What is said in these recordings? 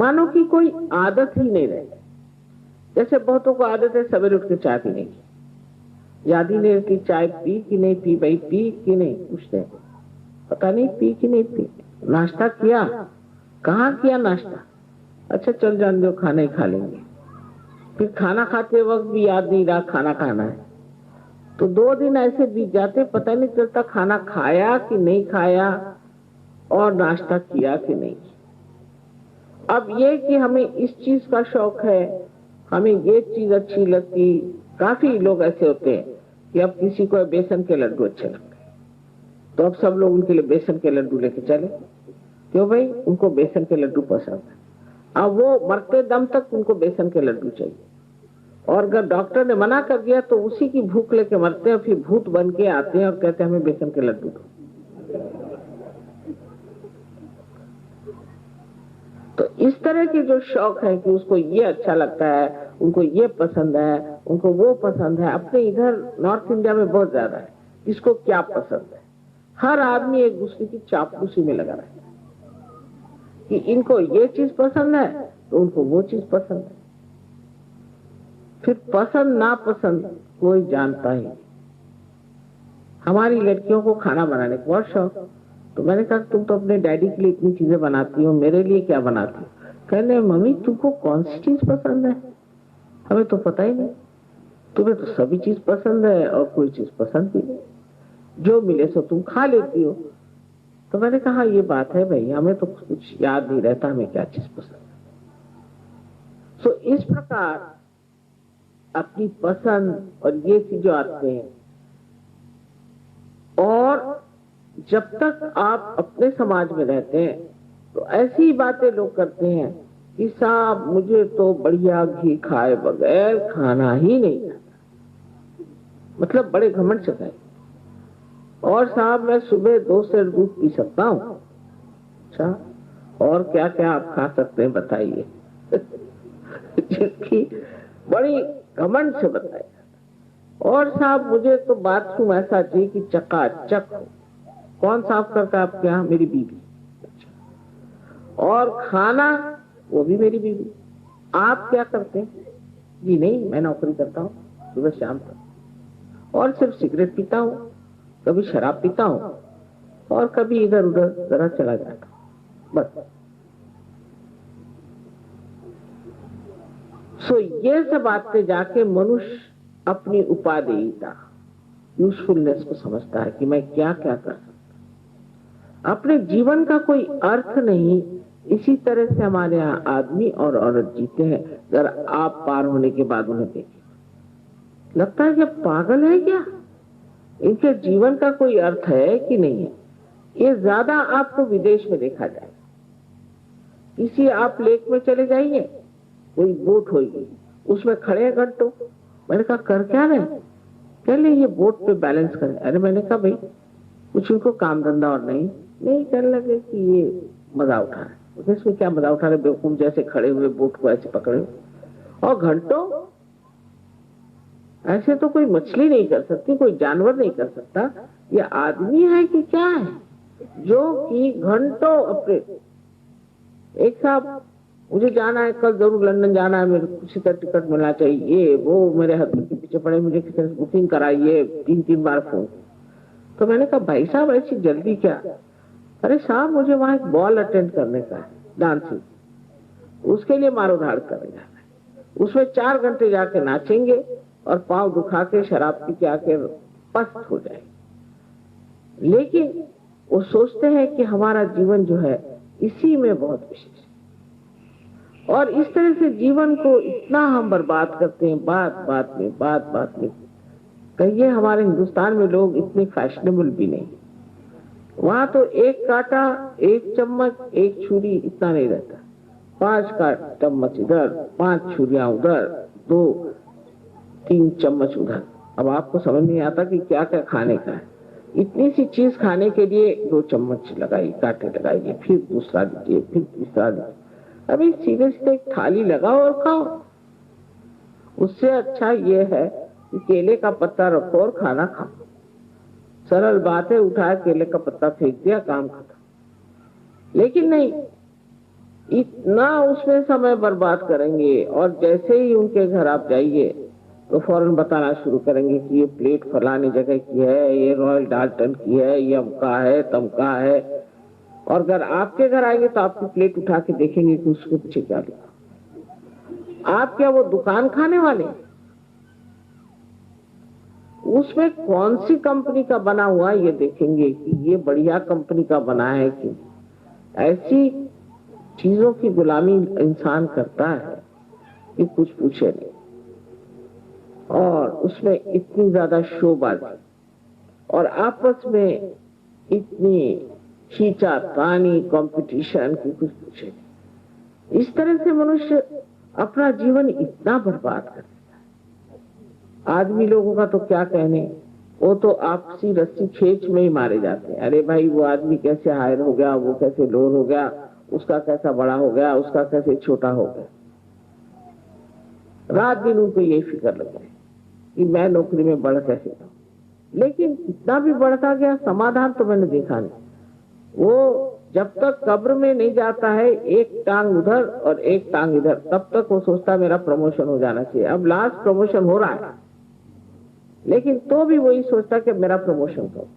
मानो कि कोई आदत ही नहीं रही। जैसे बहुतों को आदत है सवेरे उठ के चाय पीने की, याद ही नहीं रहती चाय पी कि नहीं पी, भाई पी कि नहीं, पूछते हैं पता नहीं पी कि नहीं पी। नाश्ता किया, कहाँ किया नाश्ता, अच्छा चल जान दो खाना ही खा लेंगे। फिर खाना खाते वक्त भी याद नहीं रहा खाना खाना है, तो 2 दिन ऐसे बीत जाते, पता नहीं चलता खाना खाया कि नहीं खाया और नाश्ता किया कि नहीं। अब ये कि हमें इस चीज का शौक है, हमें ये चीज अच्छी लगती। काफी लोग ऐसे होते हैं कि अब किसी को बेसन के लड्डू अच्छे लगते हैं, तो अब सब लोग उनके लिए बेसन के लड्डू लेके चले। क्यों भाई, उनको बेसन के लड्डू पसंद है। अब वो मरते दम तक उनको बेसन के लड्डू चाहिए, और अगर डॉक्टर ने मना कर दिया तो उसी की भूख लेके मरते हैं, फिर भूत बन के आते हैं और कहते हैं हमें बेसन के लड्डू दो। तो इस तरह के जो शौक है कि उसको ये अच्छा लगता है, उनको ये पसंद है, उनको वो पसंद है, अपने इधर नॉर्थ इंडिया में बहुत ज्यादा है। इसको क्या पसंद है, हर आदमी एक दूसरे की चापलूसी में लगा रहता है कि इनको ये चीज पसंद है तो उनको वो चीज पसंद है। फिर पसंद ना पसंद कोई जानता ही। हमारी लड़कियों को खाना बनाने का बहुत शौक, तो मैंने कहा तुम तो अपने डैडी के लिए इतनी चीजें बनाती हो, मेरे लिए क्या बनाती हो? कहने मम्मी तुमको कौन सी चीज पसंद है, हमें तो पता ही नहीं, तुम्हें तो सभी चीज पसंद है और कोई चीज पसंद ही नहीं, जो मिले सो तुम खा लेती हो। तो मैंने कहा ये बात है भाई, हमें तो कुछ याद नहीं रहता हमें क्या चीज पसंद है। तो इस प्रकार अपनी पसंद और ये चीजें आते हैं। और जब तक आप अपने समाज में रहते हैं तो ऐसी ही बातें लोग करते हैं कि साहब मुझे तो बढ़िया घी खाए बगैर खाना ही नहीं आता, मतलब बड़े घमंड से कहे, और साहब मैं सुबह 2 सेर दूध पी सकता हूँ। अच्छा, और क्या क्या आप खा सकते हैं बताइए जिसकी बड़ी घमंड से बताया। और साहब मुझे तो बाथरूम ऐसा चाहिए कि चकाचक हो। कौन साफ करता है आपके यहाँ? मेरी बीवी। और खाना वो भी मेरी बीवी। आप क्या करते हैं? जी नहीं, मैं नौकरी करता हूँ सुबह शाम तक, और सिर्फ सिगरेट पीता हूँ, कभी शराब पीता हूँ और कभी इधर उधर जरा चला जाता हूँ, बस। सो ये सब बातें जाके मनुष्य अपनी उपादेयता, यूजफुलनेस को समझता है कि मैं क्या क्या कर सकता, अपने जीवन का कोई अर्थ नहीं। इसी तरह से हमारे यहाँ आदमी और औरत जीते हैं। अगर आप पार होने के बाद उन्हें देखें, लगता है कि पागल है क्या, इनके जीवन का कोई अर्थ है कि नहीं है। ये ज्यादा आपको विदेश में देखा जाए। किसी आप लेक में चले जाइए, कोई बोट होगी, उसमें खड़े हैं घंटों। मैंने कहा कर क्या रहे? कह ले ये बोट पे बैलेंस करें। अरे मैंने कहा भाई कुछ उनको काम धंधा और नहीं कहने लगे कि ये मजा उठा रहे। इसमें क्या मजा उठा रहे, बेवकूफ जैसे खड़े हुए बोट को ऐसे पकड़े, और घंटों। ऐसे तो कोई मछली नहीं कर सकती, कोई जानवर नहीं कर सकता, ये आदमी है कि क्या है जो कि घंटों अपने। एक साहब मुझे जाना है, कल जरूर लंदन जाना है, मेरे किसी का टिकट मिलना चाहिए, ये वो मेरे हस्बैंड के पीछे पड़े, मुझे किसी से बुकिंग कराइए, 3 बार फोन। तो मैंने कहा भाई साहब ऐसी जल्दी क्या? अरे साहब मुझे वहां एक बॉल अटेंड करने का है, डांसिंग, उसके लिए मारो धाड़ करने जाना है। उसमें 4 घंटे जाके नाचेंगे और पांव दुखा के शराब पी के आके पस्त हो जाएंगे। लेकिन वो सोचते हैं कि हमारा जीवन जो है इसी में बहुत विशेष है, और इस तरह से जीवन को इतना हम बर्बाद करते हैं बात बात में। कहिए हमारे हिंदुस्तान में लोग इतने फैशनेबल भी नहीं। वहां तो 1 कांटा, 1 चम्मच, 1 छुरी इतना नहीं रहता, 5 का चम्मच इधर, 5 छुरियां उधर, 2-3 चम्मच उधर। अब आपको समझ नहीं आता कि क्या क्या खाने का है। इतनी सी चीज खाने के लिए 2 चम्मच लगाई, कांटे लगाइए, फिर दूसरा दीजिए, फिर तीसरा दीजिए। अभी सीधे सीधे एक थाली लगाओ और खाओ। उससे अच्छा ये है कि केले का पत्ता रखो और खाना खाओ। सरल बात है, उठाया केले का पत्ता फेंक दिया, काम खत्म। लेकिन नहीं, इतना उसमें समय बर्बाद करेंगे, और जैसे ही उनके घर आप जाइए तो फौरन बताना शुरू करेंगे कि ये प्लेट फलानी जगह की है, ये रॉयल डाल्टन की है, ये अमका है तमका है। और अगर आपके घर आएंगे तो आपकी प्लेट उठा के देखेंगे कि उसके पीछे क्या लिखा। आप क्या वो दुकान खाने वाले? उसमें कौन सी कंपनी का बना हुआ ये देखेंगे कि ये बढ़िया कंपनी का बना है कि। ऐसी चीजों की गुलामी इंसान करता है कि कुछ पूछे नहीं। और उसमें इतनी ज्यादा शोबाजी और आपस में इतनी खींचातानी कंपटीशन की कुछ पूछे नहीं। इस तरह से मनुष्य अपना जीवन इतना बर्बाद कर देता है। आदमी लोगों का तो क्या कहने, वो तो आपसी रस्सी खींच में ही मारे जाते हैं। अरे भाई वो आदमी कैसे हायर हो गया, वो कैसे लोअर हो गया, उसका कैसा बड़ा हो गया, उसका कैसे छोटा हो गया। रात दिन उनको यही फिक्र लग है कि मैं नौकरी में बढ़ कैसे जाऊं। लेकिन कितना भी बढ़ता गया समाधान तो मैंने देखा नहीं। वो जब तक कब्र में नहीं जाता है, एक टांग उधर और एक टांग इधर, तब तक वो सोचता मेरा प्रमोशन हो जाना चाहिए। अब लास्ट प्रमोशन हो रहा है, लेकिन तो भी वही सोचता कि मेरा प्रमोशन करो।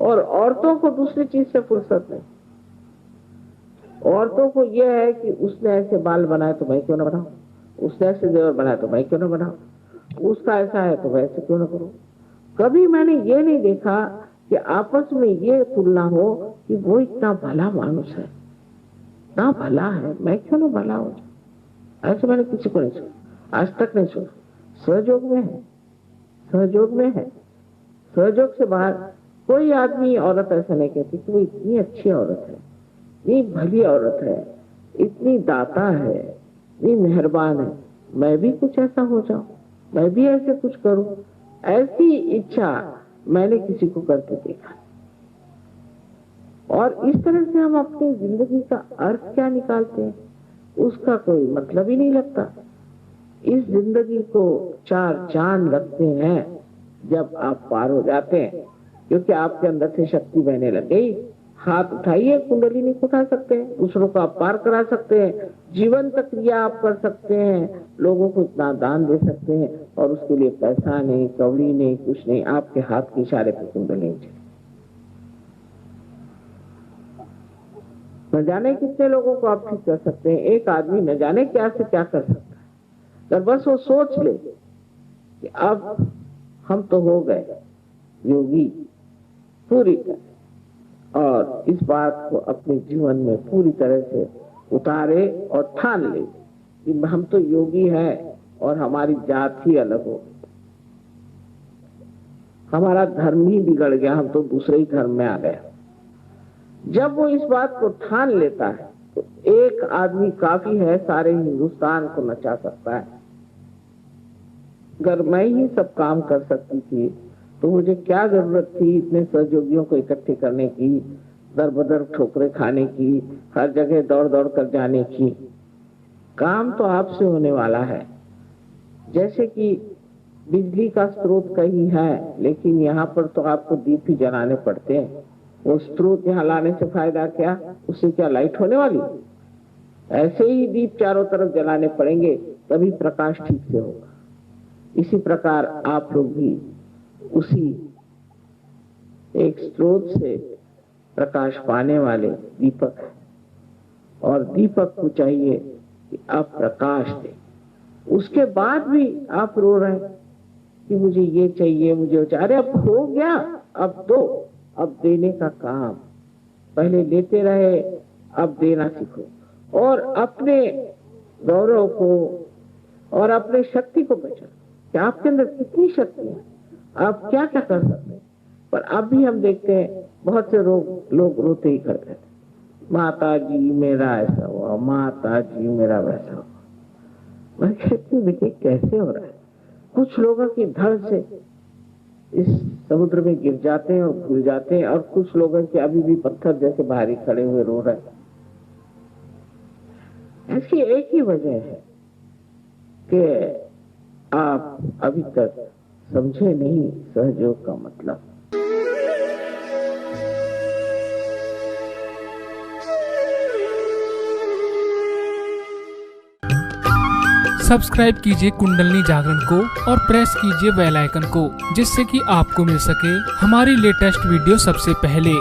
और औरतों को दूसरी चीज से फुर्सत नहीं। औरतों को यह है कि उसने ऐसे बाल बनाए तो मैं क्यों ना बनाऊं, उसने ऐसे जेवर बनाए तो मैं क्यों ना बनाऊं, उसका ऐसा है तो वैसे क्यों ना करूं। कभी मैंने ये नहीं देखा कि आपस में ये तुलना हो कि वो इतना भला मानुस है, इतना भला है, मैं क्यों ना भला हो। ऐसे मैंने किसी को नहीं सुना, आज तक नहीं सुना। सहयोग में है, सहयोग में है। सहयोग से बाहर कोई आदमी औरत ऐसा नहीं कहती कि वो इतनी अच्छी औरत है, इतनी भली औरत है, इतनी दाता है, इतनी मेहरबान है, मैं भी कुछ ऐसा हो जाऊं, मैं भी ऐसे कुछ करूं। ऐसी इच्छा मैंने किसी को करके देखा। और इस तरह से हम अपनी जिंदगी का अर्थ क्या निकालते हैं, उसका कोई मतलब ही नहीं लगता। इस जिंदगी को 4 चांद लगते हैं जब आप पार हो जाते हैं, क्योंकि आपके अंदर से शक्ति बहने लग गई। हाथ उठाइए, कुंडली नहीं उठा सकते हैं, दूसरों को आप पार करा सकते हैं, जीवन तक क्रिया आप कर सकते हैं, लोगों को इतना दान दे सकते हैं, और उसके लिए पैसा नहीं, कौड़ी नहीं, कुछ नहीं, आपके हाथ के इशारे पर कुंडली चले। न जाने कितने लोगों को आप ठीक कर सकते हैं। एक आदमी न जाने क्या से क्या कर सकता है, अगर बस वो सोच ले कि अब हम तो हो गए योगी पूरी तरह, और इस बात को अपने जीवन में पूरी तरह से उतारे और ठान ले कि हम तो योगी हैं और हमारी जात ही अलग हो, हमारा धर्म ही बिगड़ गया, हम तो दूसरे ही धर्म में आ गए। जब वो इस बात को ठान लेता है तो एक आदमी काफी है, सारे हिंदुस्तान को नचा सकता है। अगर मैं ही सब काम कर सकती थी तो मुझे क्या जरूरत थी इतने सहयोगियों को इकट्ठे करने की, दर बदर ठोकरे खाने की, हर जगह दौड़ दौड़ कर जाने की। काम तो आपसे होने वाला है। जैसे कि बिजली का स्रोत कहीं है, लेकिन यहाँ पर तो आपको दीप ही जलाने पड़ते हैं। वो स्रोत यहाँ लाने से फायदा क्या, उससे क्या लाइट होने वाली? ऐसे ही दीप चारों तरफ जलाने पड़ेंगे, तभी प्रकाश ठीक से होगा। इसी प्रकार आप लोग भी उसी एक स्रोत से प्रकाश पाने वाले दीपक है, और दीपक को चाहिए कि आप प्रकाश दें। उसके बाद भी आप रो रहे हैं कि मुझे ये चाहिए, मुझे वो चाहिए। अरे अब हो गया, अब दो, अब देने का काम। पहले लेते रहे, अब देना सीखो, और अपने गौरव को और अपने शक्ति को पहचानो कि आपके अंदर कितनी शक्ति है, आप क्या क्या कर सकते हैं। पर अब भी हम देखते हैं बहुत से लोग रोते ही करते हैं, माता जी मेरा ऐसा हुआ, माता जी मेरा वैसा हुआ। मैं कहती हूँ देखिए कैसे हो रहा है। कुछ लोगों की धड़ से इस समुद्र में गिर जाते हैं और भूल जाते हैं, और कुछ लोगों के अभी भी पत्थर जैसे भारी खड़े हुए रो रहे हैं। इसकी एक ही वजह है कि आप अभी तक समझे नहीं सहयोग का मतलब। सब्सक्राइब कीजिए कुंडलिनी जागरण को और प्रेस कीजिए बेल आइकन को, जिससे कि आपको मिल सके हमारी लेटेस्ट वीडियो सबसे पहले।